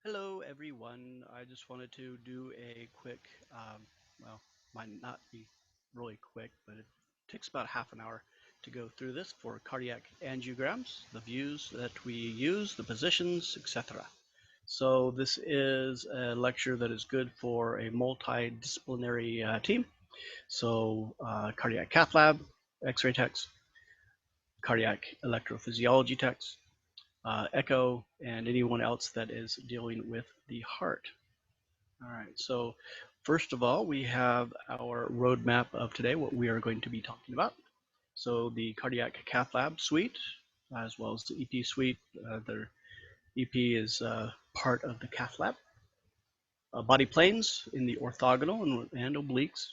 Hello everyone. I just wanted to do a quick, well, might not be really quick, but it takes about half an hour to go through this for cardiac angiograms, the views that we use, the positions, etc. So this is a lecture that is good for a multidisciplinary team. So cardiac cath lab, X-ray techs, cardiac electrophysiology techs, echo, and anyone else that is dealing with the heart. All right, so first of all, we have our roadmap of today, what we are going to be talking about. So the cardiac cath lab suite, as well as the EP suite. The EP is part of the cath lab. Body planes in the orthogonal and obliques.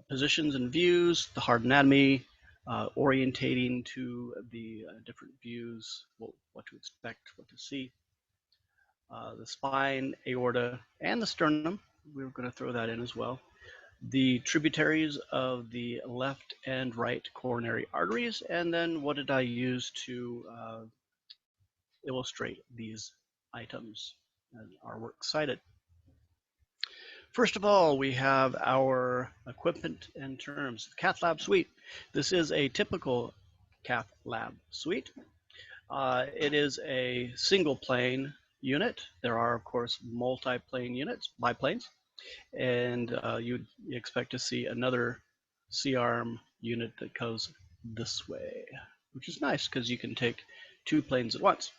Positions and views, the heart anatomy, orientating to the different views, what to expect, what to see. The spine, aorta, and the sternum. We were going to throw that in as well. The tributaries of the left and right coronary arteries, and then what did I use to illustrate these items as our works cited. First of all, we have our equipment and terms. The cath lab suite. This is a typical cath lab suite. It is a single plane unit. There are, of course, multi-plane units, biplanes, and you'd expect to see another C-arm unit that goes this way, which is nice because you can take two planes at once.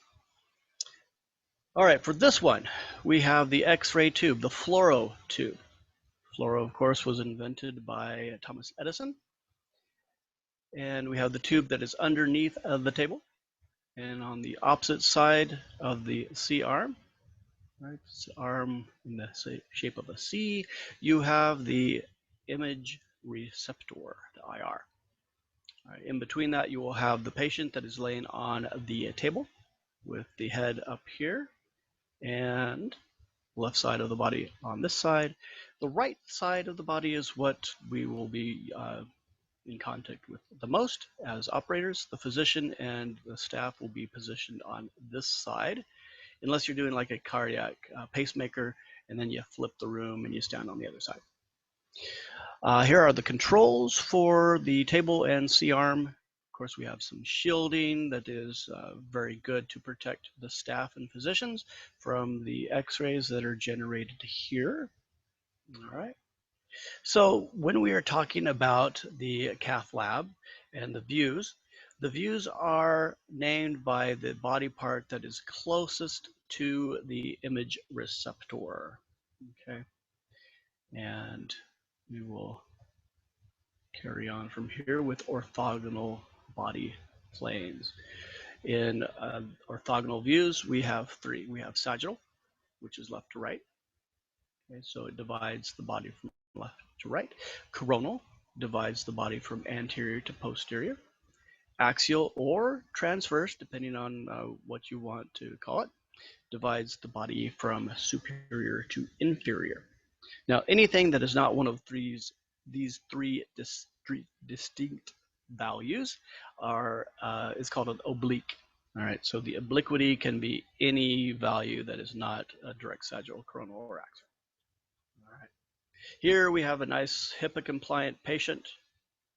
All right, for this one, we have the X-ray tube, the fluoro tube. Fluoro, of course, was invented by Thomas Edison. And we have the tube that is underneath of the table. And on the opposite side of the C-arm, right, arm in the shape of a C, you have the image receptor, the IR. All right, in between that, you will have the patient that is laying on the table with the head up here and left side of the body on this side. The right side of the body is what we will be in contact with the most as operators. The physician and the staff will be positioned on this side, unless you're doing like a cardiac pacemaker, and then you flip the room and you stand on the other side. Here are the controls for the table and C-arm. Of course, we have some shielding that is very good to protect the staff and physicians from the X-rays that are generated here. All right. So when we are talking about the cath lab and the views are named by the body part that is closest to the image receptor. Okay. And we will carry on from here with orthogonal body planes. In orthogonal views, we have three. We have sagittal, which is left to right. Okay, so it divides the body from left to right. Coronal divides the body from anterior to posterior. Axial or transverse, depending on what you want to call it, divides the body from superior to inferior. Now, anything that is not one of these three distinct values is called an oblique. All right, so the obliquity can be any value that is not a direct sagittal, coronal, or axial. All right. Here we have a nice HIPAA-compliant patient,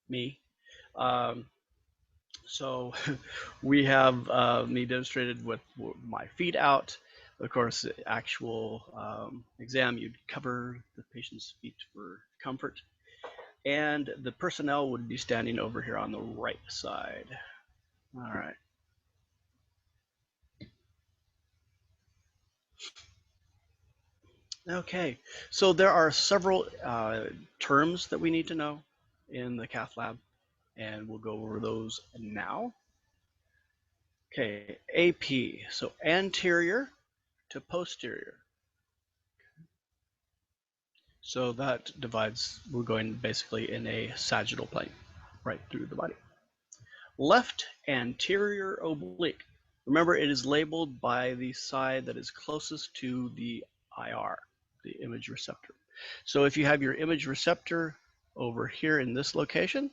me. So we have me demonstrated with my feet out. Of course, the actual exam, you'd cover the patient's feet for comfort. And the personnel would be standing over here on the right side. All right. Okay, so there are several terms that we need to know in the cath lab, and we'll go over those now. Okay, AP, so anterior to posterior. So that divides, we're going basically in a sagittal plane, right through the body. Left anterior oblique. Remember, it is labeled by the side that is closest to the IR, the image receptor. So if you have your image receptor over here in this location,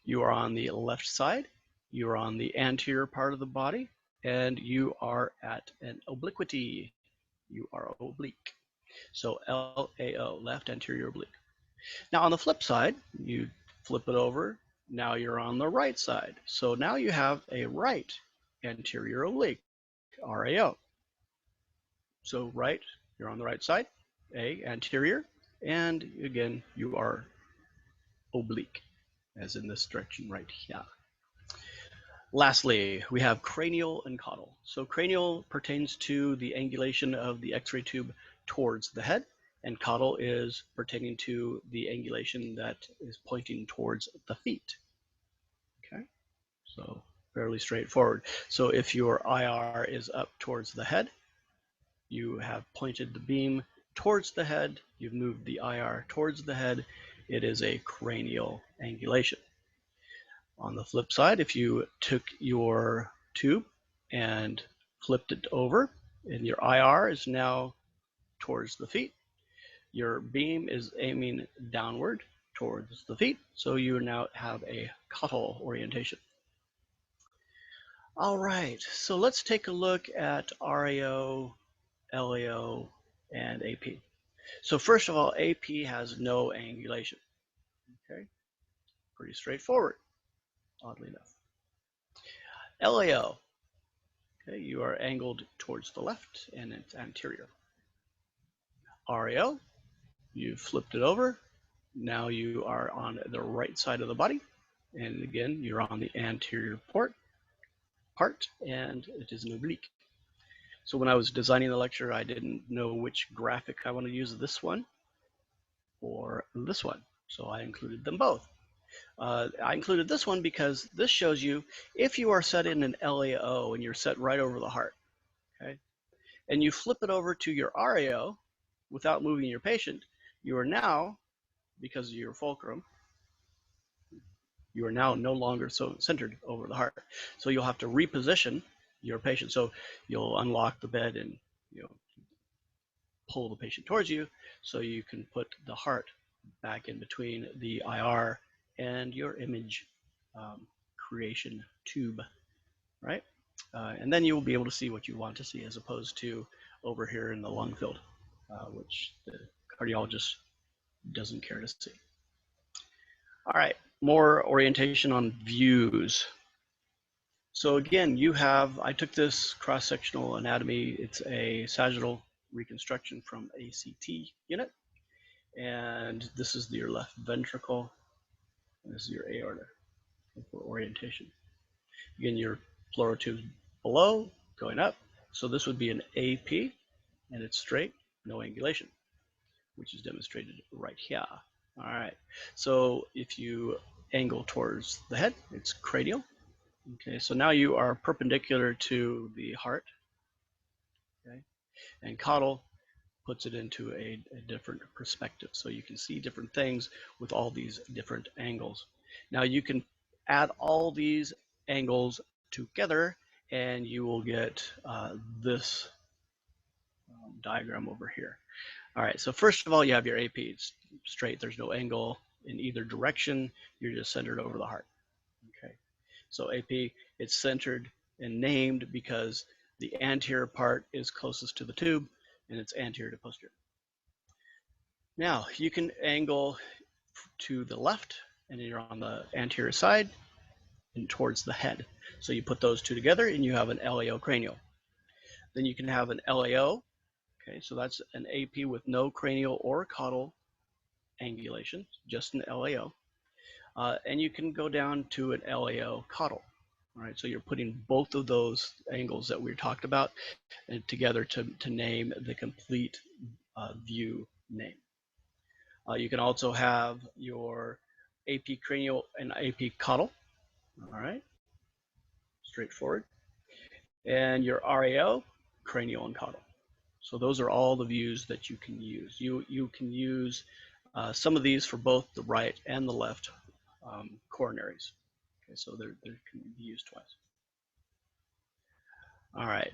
you are on the left side, you are on the anterior part of the body, and you are at an obliquity. you are oblique. So LAO, left anterior oblique. Now on the flip side, you flip it over. Now you're on the right side. So now you have a right anterior oblique, RAO. So right, you're on the right side, A, anterior, and again, you are oblique, as in this direction right here. Lastly, we have cranial and caudal. So cranial pertains to the angulation of the X-ray tube towards the head, and caudal is pertaining to the angulation that is pointing towards the feet. Okay, so fairly straightforward. So if your IR is up towards the head, you have pointed the beam towards the head, you've moved the IR towards the head, it is a cranial angulation. On the flip side, if you took your tube and flipped it over and your IR is now towards the feet, your beam is aiming downward towards the feet, so you now have a caudal orientation. All right, so let's take a look at RAO, LAO, and AP. So first of all, AP has no angulation. Okay, pretty straightforward, oddly enough. LAO, okay, you are angled towards the left and it's anterior. RAO, you flipped it over. Now you are on the right side of the body. And again, you're on the anterior part, and it is an oblique. So when I was designing the lecture, I didn't know which graphic I want to use, this one or this one. So I included them both. I included this one because this shows you if you are set in an LAO and you're set right over the heart, okay, and you flip it over to your RAO without moving your patient, you are now, because of your fulcrum, you are now no longer so centered over the heart. So you'll have to reposition your patient. So you'll unlock the bed and pull the patient towards you so you can put the heart back in between the IR and your image creation tube, right? And then you will be able to see what you want to see as opposed to over here in the lung field, which the cardiologist doesn't care to see. All right, more orientation on views. So again, you have, I took this cross-sectional anatomy. It's a sagittal reconstruction from ACT unit. And this is your left ventricle. And this is your aorta for orientation. Again, your pleural tube below, going up. So this would be an AP, and it's straight, no angulation, which is demonstrated right here. All right, so if you angle towards the head, it's cranial. Okay, so now you are perpendicular to the heart. Okay, and caudal puts it into a different perspective. So you can see different things with all these different angles. Now you can add all these angles together and you will get this diagram over here. All right, so first of all, you have your AP. It's straight, there's no angle in either direction. You're just centered over the heart. Okay, so AP, it's centered and named because the anterior part is closest to the tube and it's anterior to posterior. Now you can angle to the left and you're on the anterior side and towards the head. So you put those two together and you have an LAO cranial. Then you can have an LAO. Okay, so that's an AP with no cranial or caudal angulation, just an LAO. And you can go down to an LAO caudal. All right, so you're putting both of those angles that we talked about together to name the complete view name. You can also have your AP cranial and AP caudal. All right, straightforward. And your RAO, cranial and caudal. So those are all the views that you can use. You can use some of these for both the right and the left coronaries. Okay, so they can be used twice. All right,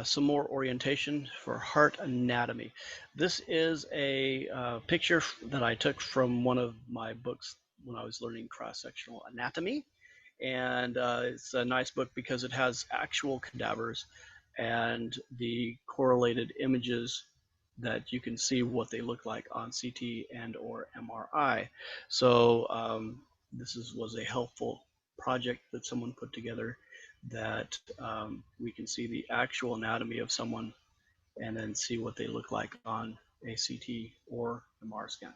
some more orientation for heart anatomy. This is a picture that I took from one of my books when I was learning cross-sectional anatomy. And it's a nice book because it has actual cadavers and the correlated images that you can see what they look like on CT and or MRI. So this was a helpful project that someone put together, that we can see the actual anatomy of someone and then see what they look like on a CT or MR scan.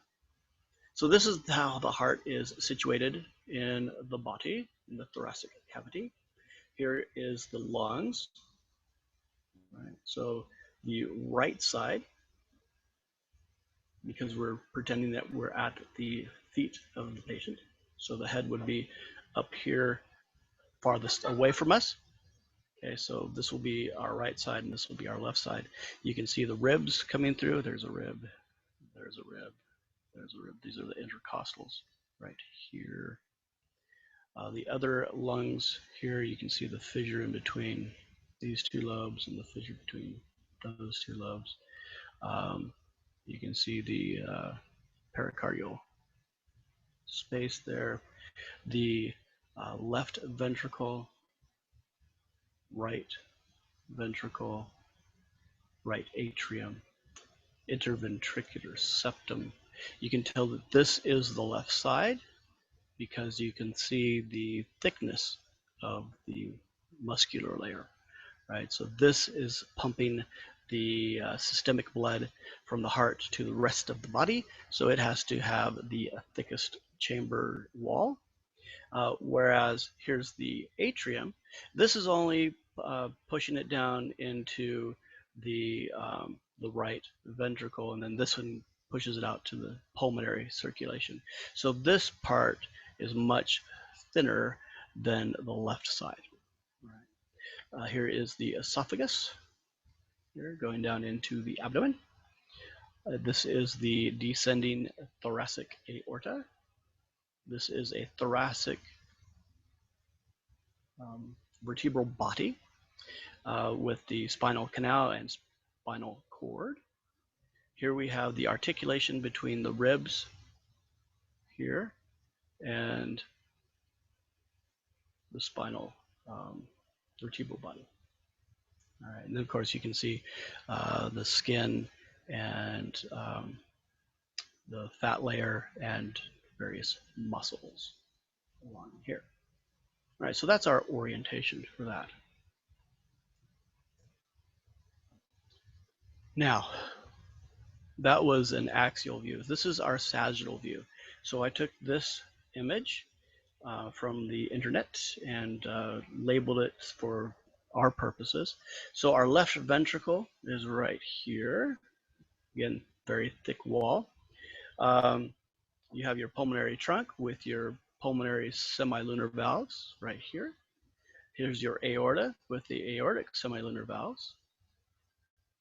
So this is how the heart is situated in the body, in the thoracic cavity. Here is the lungs. Right. So the right side, because we're pretending that we're at the feet of the patient, so the head would be up here farthest away from us. Okay, so this will be our right side and this will be our left side. You can see the ribs coming through. There's a rib, there's a rib, there's a rib. These are the intercostals right here. The other lungs here, you can see the fissure in between these two lobes and the fissure between those two lobes. You can see the pericardial space there. The left ventricle, right ventricle, right atrium, interventricular septum. You can tell that this is the left side because you can see the thickness of the muscular layer, right? So this is pumping the systemic blood from the heart to the rest of the body, so it has to have the thickest chamber wall. Whereas here's the atrium. This is only pushing it down into the right ventricle, and then this one pushes it out to the pulmonary circulation. So this part is much thinner than the left side. Right. Here is the esophagus, here going down into the abdomen. This is the descending thoracic aorta. This is a thoracic vertebral body with the spinal canal and spinal cord. Here we have the articulation between the ribs here and the spinal vertebral body. All right, and then of course you can see the skin and the fat layer and various muscles along here. All right, so that's our orientation for that. Now, that was an axial view. This is our sagittal view. So I took this image from the internet and labeled it for our purposes. So our left ventricle is right here. Again, very thick wall. You have your pulmonary trunk with your pulmonary semilunar valves right here. Here's your aorta with the aortic semilunar valves.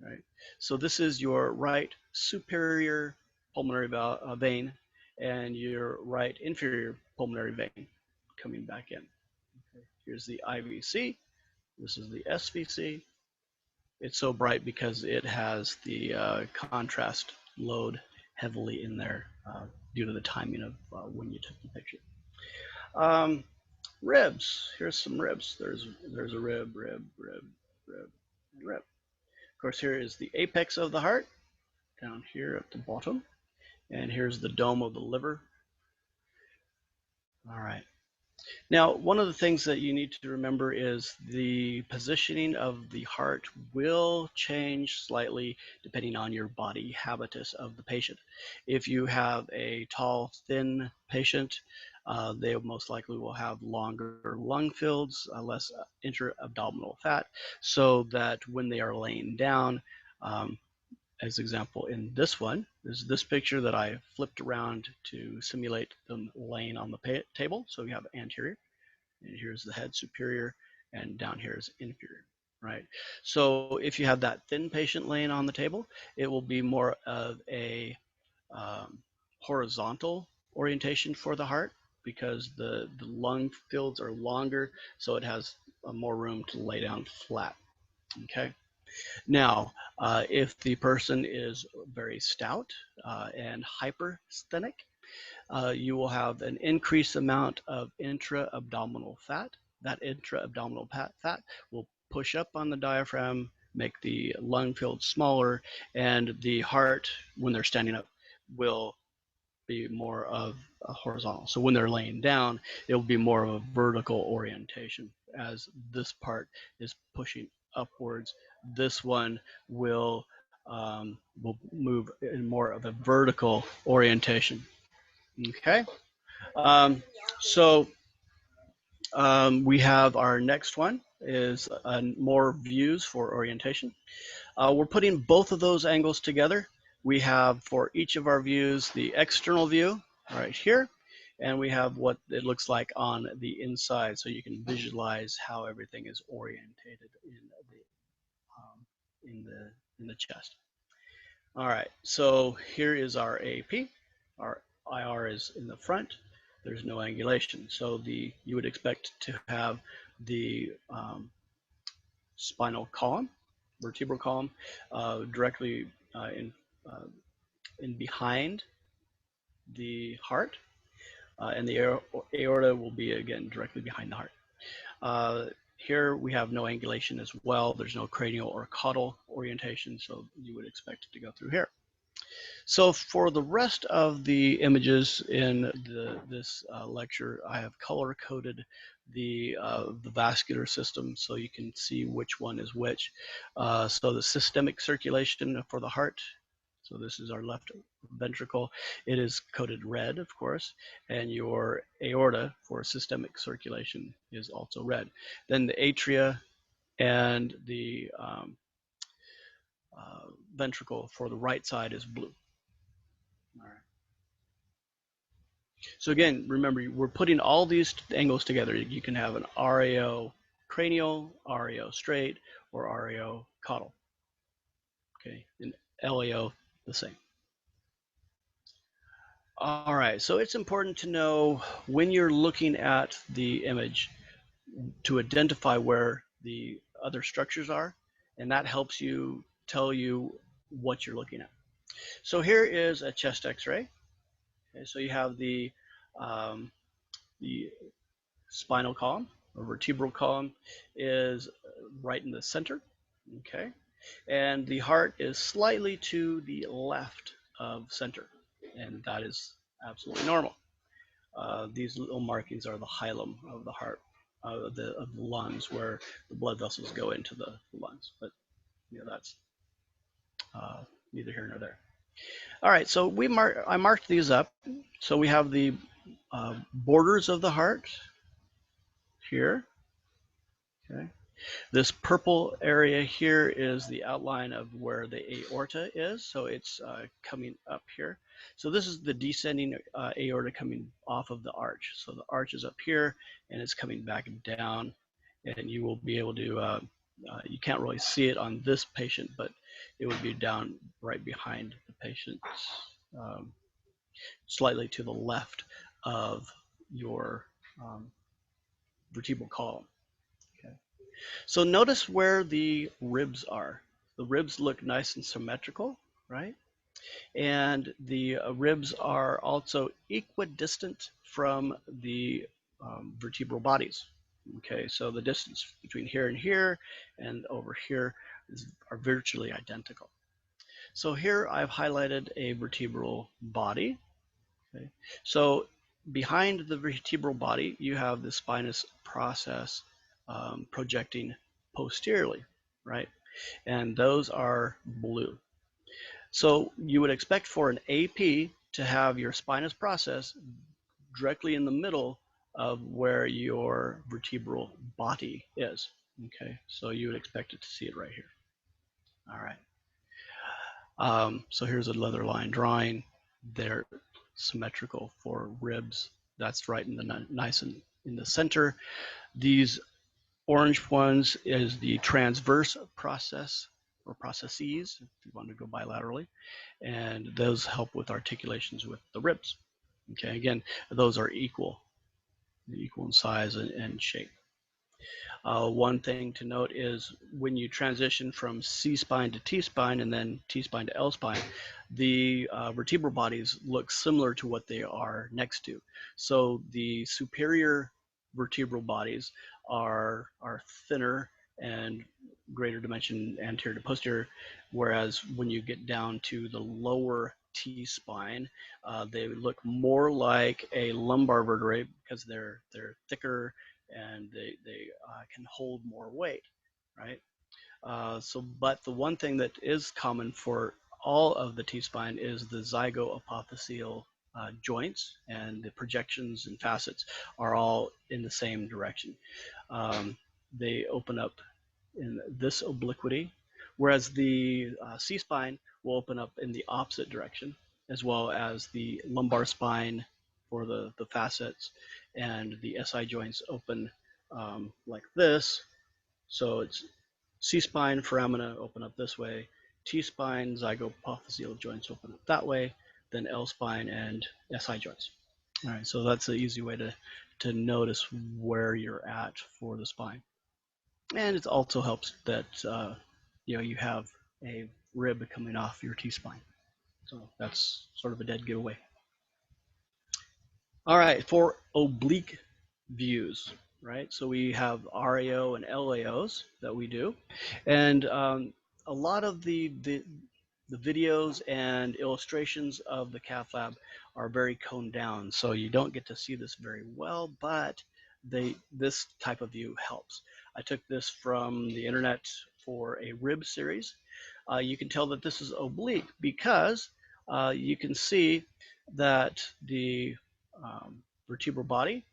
Right. So this is your right superior pulmonary vein and your right inferior pulmonary vein coming back in. Okay. Here's the IVC. This is the SVC. It's so bright because it has the contrast load heavily in there due to the timing of when you took the picture. Ribs. Here's some ribs. There's a rib, rib, rib, rib, and rib. Of course, here is the apex of the heart down here at the bottom, and here's the dome of the liver. All right. Now, one of the things that you need to remember is the positioning of the heart will change slightly depending on your body habitus of the patient. If you have a tall, thin patient, they most likely will have longer lung fields, less intra-abdominal fat, so that when they are laying down, as example in this one, is this picture that I flipped around to simulate them laying on the table. So we have anterior, and here's the head superior, and down here is inferior, right? So if you have that thin patient laying on the table, it will be more of a horizontal orientation for the heart because the lung fields are longer, so it has more room to lay down flat, okay? Now, if the person is very stout and hypersthenic, you will have an increased amount of intra-abdominal fat. That intra-abdominal fat will push up on the diaphragm, make the lung field smaller, and the heart, when they're standing up, will be more of a horizontal. So when they're laying down, it will be more of a vertical orientation. As this part is pushing upwards, this one will move in more of a vertical orientation. Okay, we have our next one is more views for orientation. We're putting both of those angles together. We have for each of our views the external view right here, and we have what it looks like on the inside, so you can visualize how everything is orientated in the chest. All right, so here is our AP. Our IR is in the front. There's no angulation, so you would expect to have the spinal column, vertebral column, directly in behind the heart, and the aorta will be again directly behind the heart. Here we have no angulation as well. There's no cranial or caudal orientation, so you would expect it to go through here. So for the rest of the images in this lecture, I have color-coded the vascular system so you can see which one is which. So the systemic circulation for the heart, so this is our left ventricle, it is coded red, of course, and your aorta for systemic circulation is also red. Then the atria and the ventricle for the right side is blue. All right. So again, remember, we're putting all these angles together. You can have an RAO cranial, RAO straight, or RAO caudal. Okay, and LAO the same. All right, so it's important to know when you're looking at the image to identify where the other structures are, and that helps you tell you what you're looking at. So here is a chest X-ray. Okay, so you have the spinal column or vertebral column is right in the center. Okay, and the heart is slightly to the left of center, and that is absolutely normal. These little markings are the hilum of the heart, of the lungs, where the blood vessels go into the lungs. But you know, that's neither here nor there. All right, so I marked these up. So we have the borders of the heart here. Okay. This purple area here is the outline of where the aorta is, so it's coming up here. So this is the descending aorta coming off of the arch. So the arch is up here, and it's coming back down, and you will be able to, you can't really see it on this patient, but it would be down right behind the patient, slightly to the left of your vertebral column. So notice where the ribs are. The ribs look nice and symmetrical, right? And the ribs are also equidistant from the vertebral bodies. Okay, so the distance between here and over here are virtually identical. So here I've highlighted a vertebral body. Okay, so behind the vertebral body, you have the spinous process projecting posteriorly, right? And those are blue. So you would expect for an AP to have your spinous process directly in the middle of where your vertebral body is. Okay, so you would expect it to see it right here. All right. So here's a leather line drawing. They're symmetrical for ribs. That's right in the nice and in the center. These orange ones is the transverse process or processes, if you want to go bilaterally, and those help with articulations with the ribs. Okay, again, those are equal in size and shape. One thing to note is when you transition from C-spine to T-spine and then T-spine to L-spine, the vertebral bodies look similar to what they are next to. So the superior vertebral bodies are thinner and greater dimension anterior to posterior, whereas when you get down to the lower T-spine, they look more like a lumbar vertebrae because they're thicker and they can hold more weight, right? But the one thing that is common for all of the T-spine is the zygoapophyseal joints, and the projections and facets are all in the same direction. They open up in this obliquity, whereas the C-spine will open up in the opposite direction, as well as the lumbar spine for the facets, and the SI joints open like this. So it's C-spine, foramina open up this way, T-spine, zygoapophyseal joints open up that way, then L-spine and SI joints. All right, so that's an easy way to notice where you're at for the spine. And it also helps that you have a rib coming off your T-spine. So that's sort of a dead giveaway. All right, for oblique views, right? So we have RAO and LAOs that we do. And a lot of the videos and illustrations of the cath lab are very coned down. So you don't get to see this very well, but this type of view helps. I took this from the internet for a rib series. You can tell that this is oblique because you can see that the vertebral body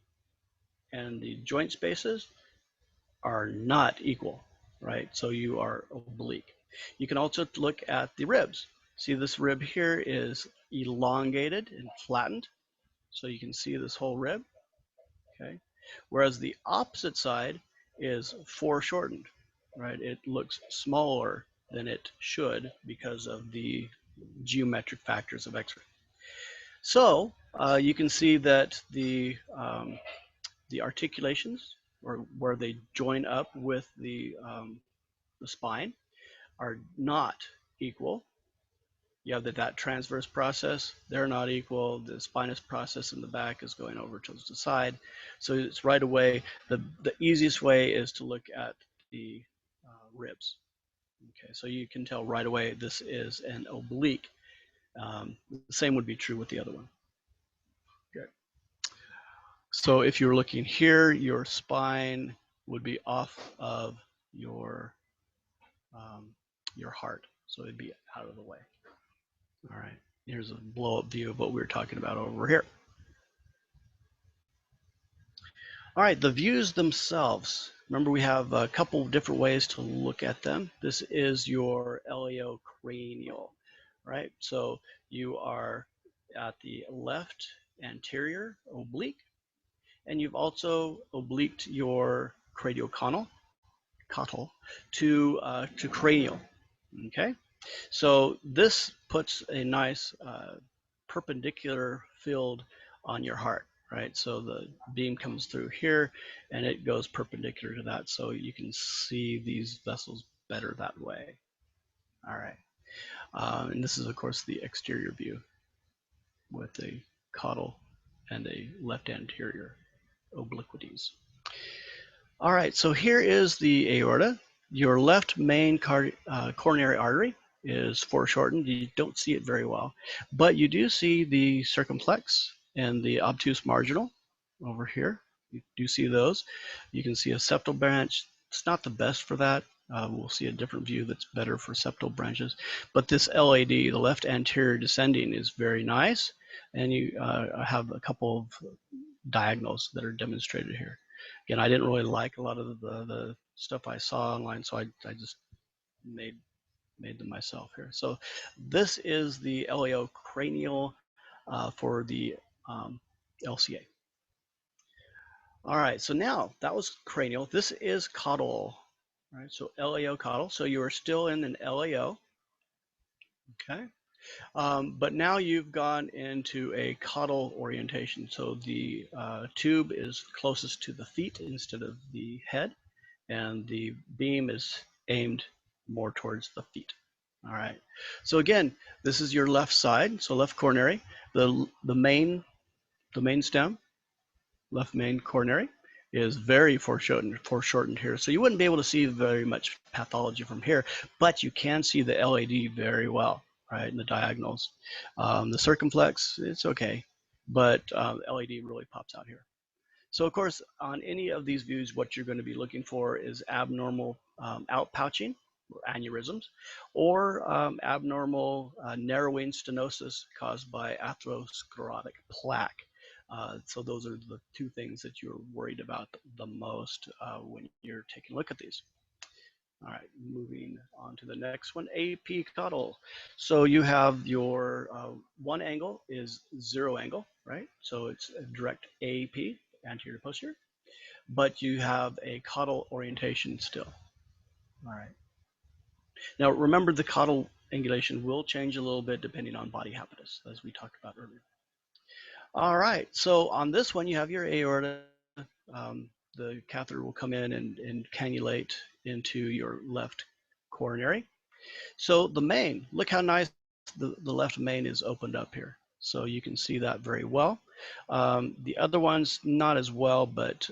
and the joint spaces are not equal, right? So you are oblique. You can also look at the ribs. See, this rib here is elongated and flattened, so you can see this whole rib, okay? Whereas the opposite side is foreshortened, right? It looks smaller than it should because of the geometric factors of Xray. So you can see that the articulations, or where they join up with the spine, are not equal. You have that transverse process, they're not equal. The spinous process in the back is going over to the side. So it's right away, the easiest way is to look at the ribs. Okay, so you can tell right away this is an oblique. The same would be true with the other one. Okay. So if you're looking here, your spine would be off of your heart, so it'd be out of the way. All right, here's a blow-up view of what we were talking about over here. All right, the views themselves. Remember, we have a couple of different ways to look at them. This is your LCA Cranial, right? So you are at the left anterior oblique, and you've also obliqued your cradiocaudal to cranial. Okay, so this puts a nice perpendicular field on your heart, right? So the beam comes through here and it goes perpendicular to that, so you can see these vessels better that way. All right, and this is of course the exterior view with a caudal and a left anterior obliquities. All right, so here is the aorta. Your left main coronary artery is foreshortened. You don't see it very well, but you do see the circumflex and the obtuse marginal over here. You do see those. You can see a septal branch. It's not the best for that. We'll see a different view that's better for septal branches. But this LAD, the left anterior descending, is very nice. And you have a couple of diagonals that are demonstrated here. Again, I didn't really like a lot of the stuff I saw online, so I just made them myself here. So this is the LCA Cranial for the LCA. All right, so now that was cranial. This is caudal. All right, so LAO caudal. So you are still in an LAO. Okay. But now you've gone into a caudal orientation. So the tube is closest to the feet instead of the head, and the beam is aimed more towards the feet. All right. So again, this is your left side. So left coronary, the main stem, left main coronary is very foreshortened here. So you wouldn't be able to see very much pathology from here, but you can see the LAD very well, right, in the diagonals. The circumflex, it's okay, but LAD really pops out here. So of course, on any of these views, what you're going to be looking for is abnormal outpouching, or aneurysms, or abnormal narrowing stenosis caused by atherosclerotic plaque. So those are the two things that you're worried about the most when you're taking a look at these. All right, moving on to the next one, AP caudal. So you have your one angle is zero angle, right? So it's a direct AP, anterior posterior, but you have a caudal orientation still. All right. Now remember, the caudal angulation will change a little bit depending on body habitus, as we talked about earlier. All right, so on this one you have your aorta. The catheter will come in and cannulate into your left coronary. So the main, look how nice the left main is opened up here. So you can see that very well. The other ones, not as well, but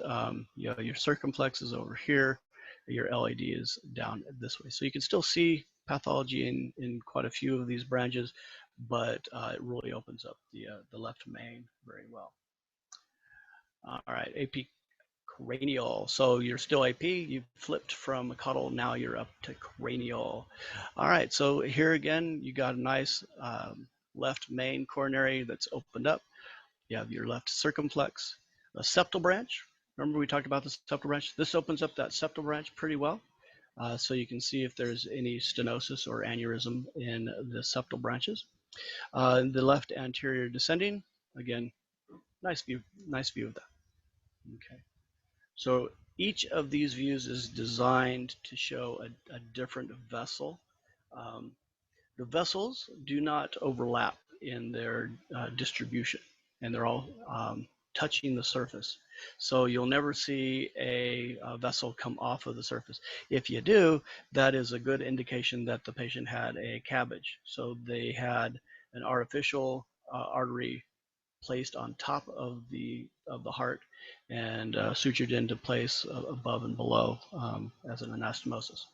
you know, your circumflex is over here. Your LAD is down this way. So you can still see pathology in quite a few of these branches, but it really opens up the left main very well. All right, AP cranial. So you're still AP, you flipped from caudal, now you're up to cranial. All right, so here again, you got a nice left main coronary that's opened up. You have your left circumflex, a septal branch. Remember we talked about the septal branch? This opens up that septal branch pretty well. So you can see if there's any stenosis or aneurysm in the septal branches. The left anterior descending, again, nice view of that. Okay. So each of these views is designed to show a different vessel. The vessels do not overlap in their distribution, and they're all touching the surface. So you'll never see a vessel come off of the surface. If you do, that is a good indication that the patient had a CABG. So they had an artificial artery placed on top of the heart and sutured into place above and below as an anastomosis.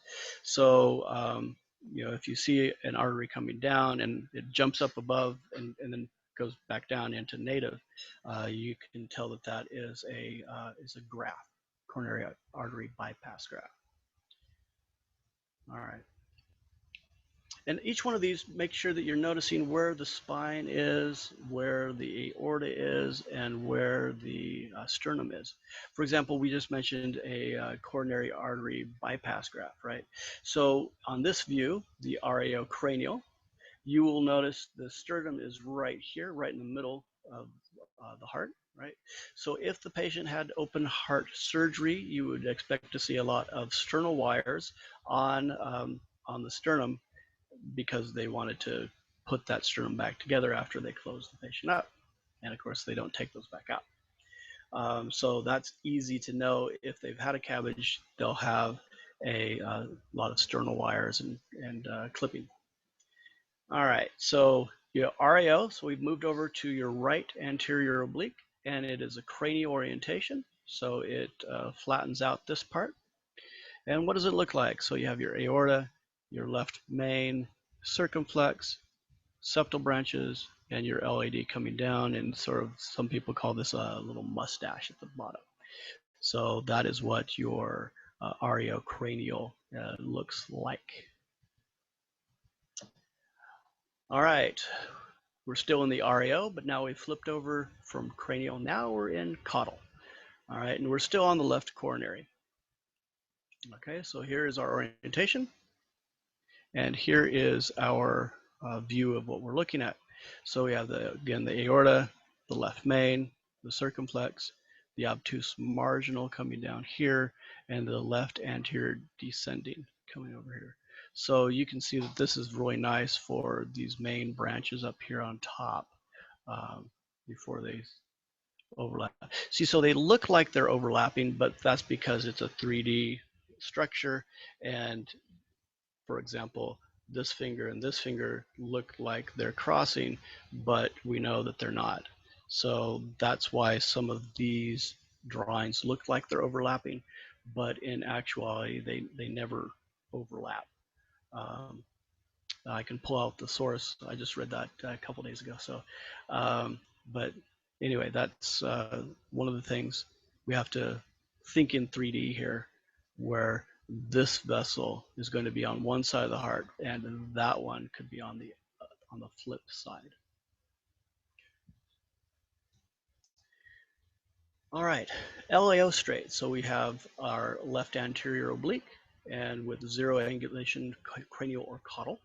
So you know, if you see an artery coming down and it jumps up above and then goes back down into native, you can tell that that is a graft, coronary artery bypass graft. All right. And each one of these, make sure that you're noticing where the spine is, where the aorta is, and where the sternum is. For example, we just mentioned a coronary artery bypass graft, right? So on this view, the RCA Cranial, you will notice the sternum is right here, right in the middle of the heart, right? So if the patient had open heart surgery, you would expect to see a lot of sternal wires on the sternum, because they wanted to put that sternum back together after they close the patient up. And of course, they don't take those back out. So that's easy to know. If they've had a CABG, they'll have a lot of sternal wires and clipping. All right, so your RAO, so we've moved over to your right anterior oblique, and it is a cranial orientation. So it flattens out this part. And what does it look like? So you have your aorta, your left main, circumflex, septal branches, and your LAD coming down, and sort of, some people call this a little mustache at the bottom. So that is what your RCA Cranial looks like. All right, we're still in the RAO, but now we've flipped over from cranial. Now we're in caudal. All right, and we're still on the left coronary. Okay, so here is our orientation. And here is our view of what we're looking at. So we have, again, the aorta, the left main, the circumflex, the obtuse marginal coming down here, and the left anterior descending coming over here. So you can see that this is really nice for these main branches up here on top before they overlap. See, so they look like they're overlapping, but that's because it's a 3D structure. And for example, this finger and this finger look like they're crossing, but we know that they're not. So that's why some of these drawings look like they're overlapping, but in actuality, they never overlap. I can pull out the source. I just read that a couple days ago. So, but anyway, that's one of the things we have to think in 3D here, where this vessel is going to be on one side of the heart, and that one could be on the flip side. All right, LAO straight. So we have our left anterior oblique, and with zero angulation, cranial or caudal.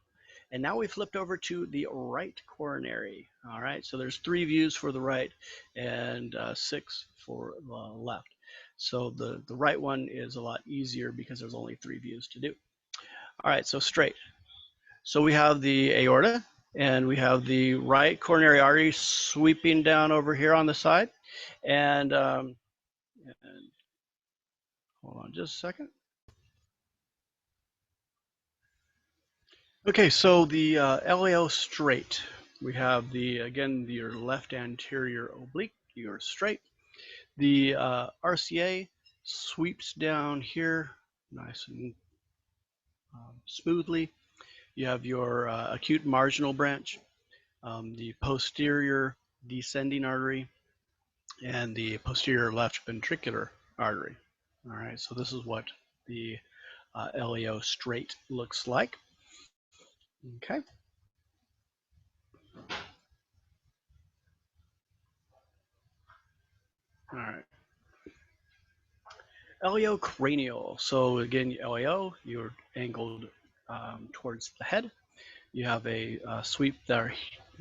And now we flipped over to the right coronary. All right, so there's 3 views for the right and 6 for the left. So the right one is a lot easier because there's only 3 views to do. All right, so straight. So we have the aorta, and we have the right coronary artery sweeping down over here on the side. And hold on just a second. Okay, so the LAO straight, we have again, your left anterior oblique, your straight. The RCA sweeps down here nice and smoothly. You have your acute marginal branch, the posterior descending artery, and the posterior left ventricular artery. All right, so this is what the LAO straight looks like. Okay. All right. LAO Cranial. So again, LAO, you're angled towards the head. You have a sweep there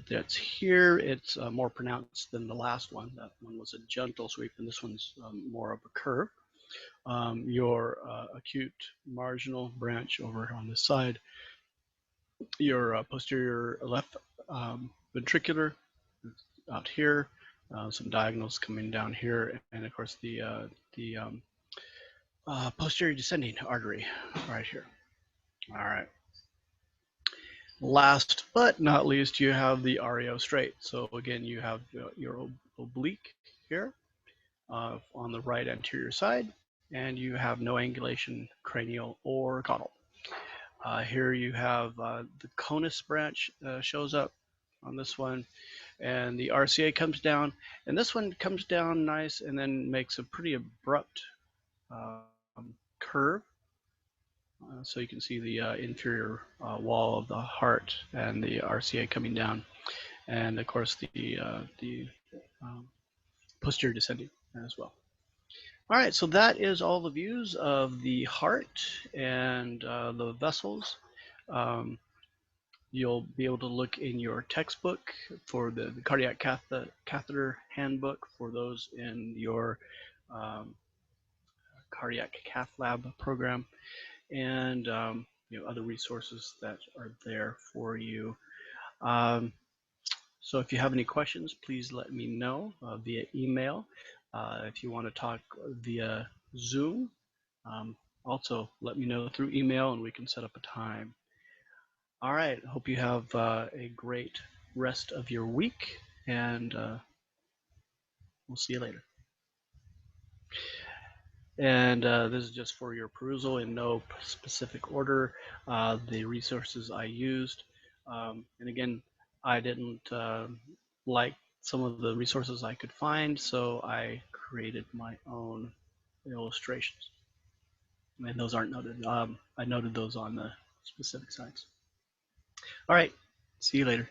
that's here. It's more pronounced than the last one. That one was a gentle sweep, and this one's more of a curve. Your acute marginal branch over on this side. Your posterior left ventricular out here. Some diagonals coming down here, and of course the posterior descending artery right here. All right. Last but not least, you have the RCA Straight. So again, you have your oblique here on the right anterior side, and you have no angulation, cranial or caudal. Here you have the conus branch shows up on this one, and the RCA comes down, and this one comes down nice and then makes a pretty abrupt curve. So you can see the inferior wall of the heart and the RCA coming down, and of course the posterior descending as well. All right, so that is all the views of the heart and the vessels. You'll be able to look in your textbook for the cardiac catheter handbook for those in your cardiac cath lab program, and other resources that are there for you. So if you have any questions, please let me know via email. If you want to talk via Zoom, also let me know through email and we can set up a time. All right, hope you have a great rest of your week, and we'll see you later. And this is just for your perusal in no specific order, the resources I used. And again, I didn't like some of the resources I could find, so I created my own illustrations. And those aren't noted. I noted those on the specific sites. All right, see you later.